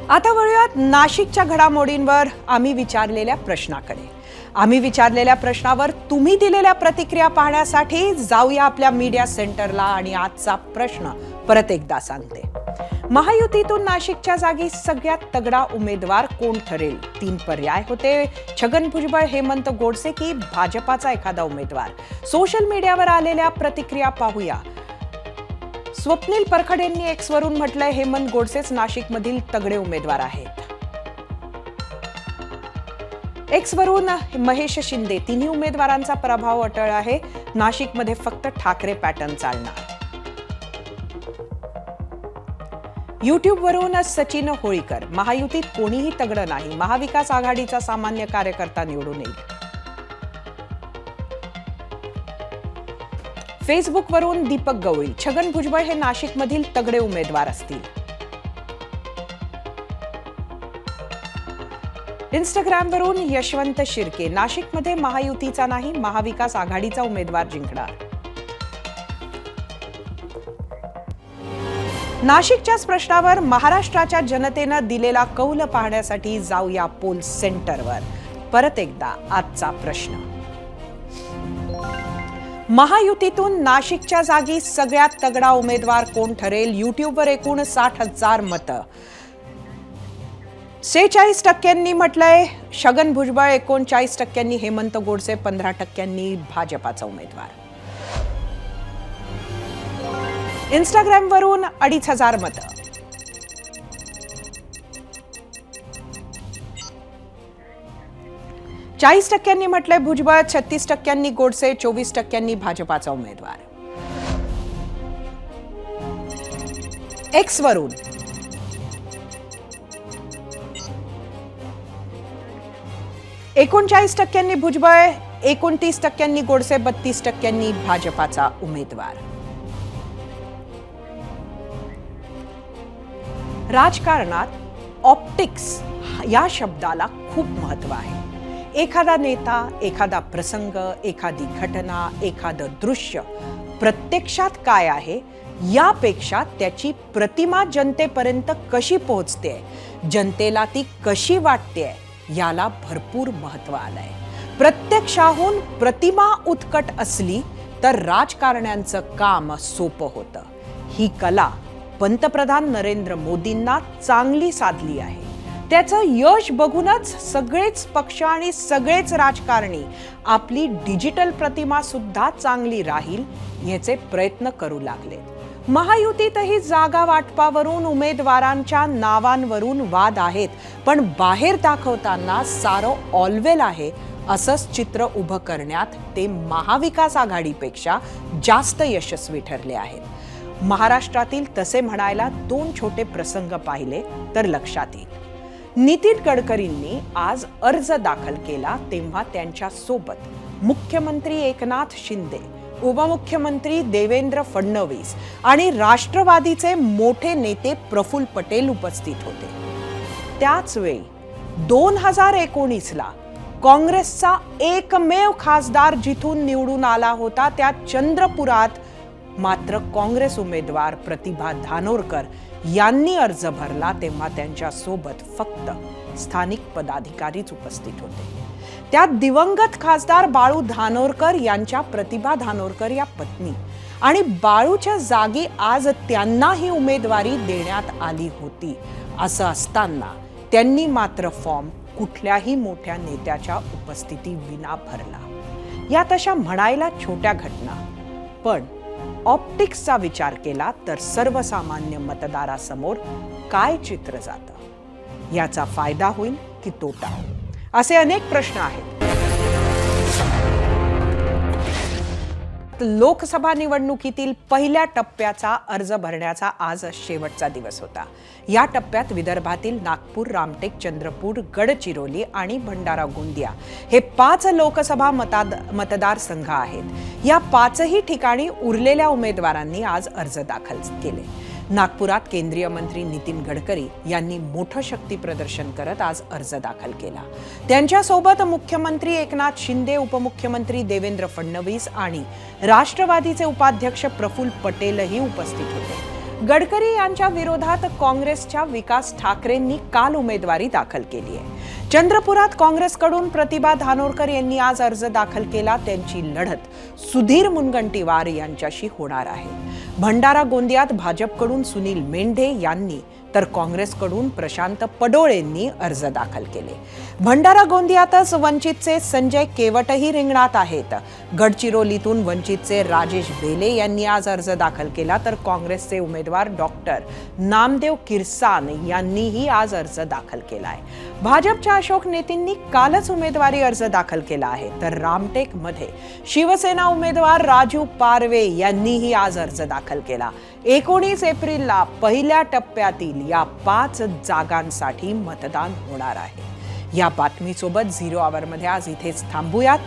आता वळूयात नाशिकच्या घडामोडींवर आम्ही विचारलेल्या प्रश्नाकडे. आम्ही विचारलेल्या प्रश्नावर तुम्ही दिलेल्या प्रतिक्रिया पाहण्यासाठी जाऊया आपल्या मीडिया सेंटरला. आणि आजचा प्रश्न परत एकदा सांगते. महायुतीतून नाशिकच्या जागी सगळ्यात तगडा उमेदवार कोण ठरेल? 3 पर्याय होते. छगन भुजबळ, हेमंत गोडसे की भाजपाचा एखादा उमेदवार. सोशल मीडियावर आलेल्या प्रतिक्रिया पाहूया. स्वप्नील परखड यांनी एक्स वरून म्हटलंय हेमंत गोडसेच नाशिकमधील तगडे उमेदवार आहेत. एक्सवरून महेश शिंदे, तिन्ही उमेदवारांचा पराभव अटळ आहे. नाशिकमध्ये फक्त ठाकरे पॅटर्न चालणार. युट्यूबवरून सचिन होळीकर, महायुतीत कोणीही तगडं नाही, महाविकास आघाडीचा सामान्य कार्यकर्ता निवडून येईल. फेसबुकवरून दीपक गवळी, छगन भुजबळ हे नाशिकमधील तगडे उमेदवार असतील. इंस्टाग्रामवरून यशवंत शिर्के, नाशिकमध्ये महायुतीचा नाही, महाविकास आघाडीचा उमेदवार जिंकणार. नाशिकच्याच प्रश्नावर महाराष्ट्राच्या जनतेनं दिलेला कौल पाहण्यासाठी जाऊया पोल सेंटरवर. परत एकदा आजचा प्रश्न, महायुतीतून नाशिकच्या जागी सगळ्यात तगडा उमेदवार कोण ठरेल? युट्यूबवर एकूण 60,000 मतं. 46% म्हटलंय छगन भुजबळ, 39% हेमंत गोडसे, 15% भाजपाचा उमेदवार. इंस्टाग्रामवरून 2,500 मतं. %40 म्हटलंय भुजबळ, 36% गोडसे, 24% भाजपाचा उमेदवार. एक्सवरून 39% भुजबळ, 29% गोडसे, 32% भाजपाचा उमेदवार. राजकारणात ऑप्टिक्स या शब्दाला खूप महत्त्व आहे. एखादा नेता, एखादा प्रसंग, एखादी घटना, एखादं दृश्य प्रत्यक्षात काय आहे यापेक्षा त्याची प्रतिमा जनतेपर्यंत कशी पोहोचते, जनतेला ती कशी वाटते याला भरपूर महत्त्व आलंय. प्रत्यक्षाहून प्रतिमा उत्कट असली तर राजकारण्यांचं काम सोपं होतं. ही कला पंतप्रधान नरेंद्र मोदींना चांगली साधली आहे. त्याचं यश बघूनच सगळेच पक्ष आणि सगळेच राजकारणी आपली डिजिटल प्रतिमा सुद्धा चांगली राहील याचे प्रयत्न करू लागले. महायुतीतही जागा वाटपावरून, उमेदवारांच्या नावांवरून वाद आहेत, पण बाहेर दाखवताना सारं ऑलवेल आहे असंच चित्र उभं करण्यात ते महाविकास आघाडीपेक्षा जास्त यशस्वी ठरले आहेत. महाराष्ट्रातील तसे म्हणायला 2 छोटे प्रसंग पाहिले तर लक्षात येईल. नितीन गडकरींनी आज अर्ज दाखल केला तेव्हा त्यांच्या सोबत मुख्यमंत्री एकनाथ शिंदे, उपमुख्यमंत्री देवेंद्र फडणवीस आणि राष्ट्रवादीचे मोठे नेते प्रफुल्ल पटेल उपस्थित होते. त्याच वेळी 2019ला काँग्रेसचा एकमेव खासदार जिथून निवडून आला होता त्या चंद्रपुरात मात्र काँग्रेस उमेदवार प्रतिभा धानोरकर यांनी अर्ज भरला तेव्हा त्यांच्या सोबत फक्त स्थानिक पदाधिकारीच उपस्थित होते. त्यात दिवंगत खासदार बाळू धानोरकर यांच्या प्रतिभा धानोरकर या पत्नी आणि बाळूच्या जागी आज त्यांनाही उमेदवारी देण्यात आली होती. असं असताना त्यांनी मात्र फॉर्म कुठल्याही मोठ्या नेत्याच्या उपस्थिती विना भरला. या तशा म्हणायला छोट्या घटना, पण ऑप्टिक्सचा विचार केला तर सर्वसामान्य मतदारासमोर काय चित्र जातं, याचा फायदा होईल की तोटा, असे अनेक प्रश्न आहेत. लोकसभा निवडणुकीतील पहिल्या टप्प्याचा अर्ज भरण्याचा आज शेवटचा दिवस होता. या टप्प्यात विदर्भातील नागपूर, रामटेक, चंद्रपूर, गडचिरोली आणि भंडारा गोंदिया हे 5 लोकसभा मतदारसंघ आहेत. या 5ही ठिकाणी उरलेल्या उमेदवारांनी आज अर्ज दाखल केले. नागपुरात केंद्रीय मंत्री नितीन गडकरी यांनी मोठं शक्ती प्रदर्शन करत आज अर्ज दाखल केला. त्यांच्यासोबत मुख्यमंत्री एकनाथ शिंदे, उपमुख्यमंत्री देवेंद्र फडणवीस आणि राष्ट्रवादीचे उपाध्यक्ष प्रफुल्ल पटेलही उपस्थित होते. गडकरी यांच्या विरोधात काँग्रेसच्या विकास ठाकरेंनी काल उमेदवारी दाखल केली आहे. चंद्रपुरात काँग्रेसकडून प्रतिभा धानोरकर यांनी आज अर्ज दाखल केला. त्यांची लढत सुधीर मुनगंटीवार यांच्याशी होणार आहे. भंडारा गोंदियात भाजपकडून सुनील मेंढे यांनी तर काँग्रेसकडून प्रशांत पडोळेंनी अर्ज दाखल केले. भंडारा गोंदियातच वंचितचे संजय केवटही रिंगणात आहेत. गडचिरोलीतून वंचितचे राजेश बेले यांनी आज अर्ज दाखल केला, तर काँग्रेसचे उमेदवार डॉक्टर नामदेव किरसान यांनीही आज अर्ज दाखल केला आहे. भाजपच्या अशोक नेतेंनी कालच उमेदवारी अर्ज दाखल केला आहे, तर रामटेकमध्ये शिवसेना उमेदवार राजू पारवे यांनीही आज अर्ज दाखल केला. 19 एप्रिलला पहिल्या टप्प्यातील या 5 जागांसाठी मतदान होणार आहे. या बातमीसोबत 0 आवरमध्ये आज इथेच थांबूयात.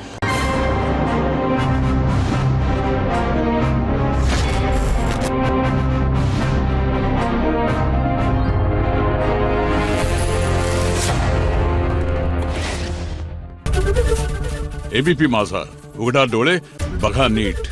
एबीपी माझा, उघडा डोळे बघा नीट.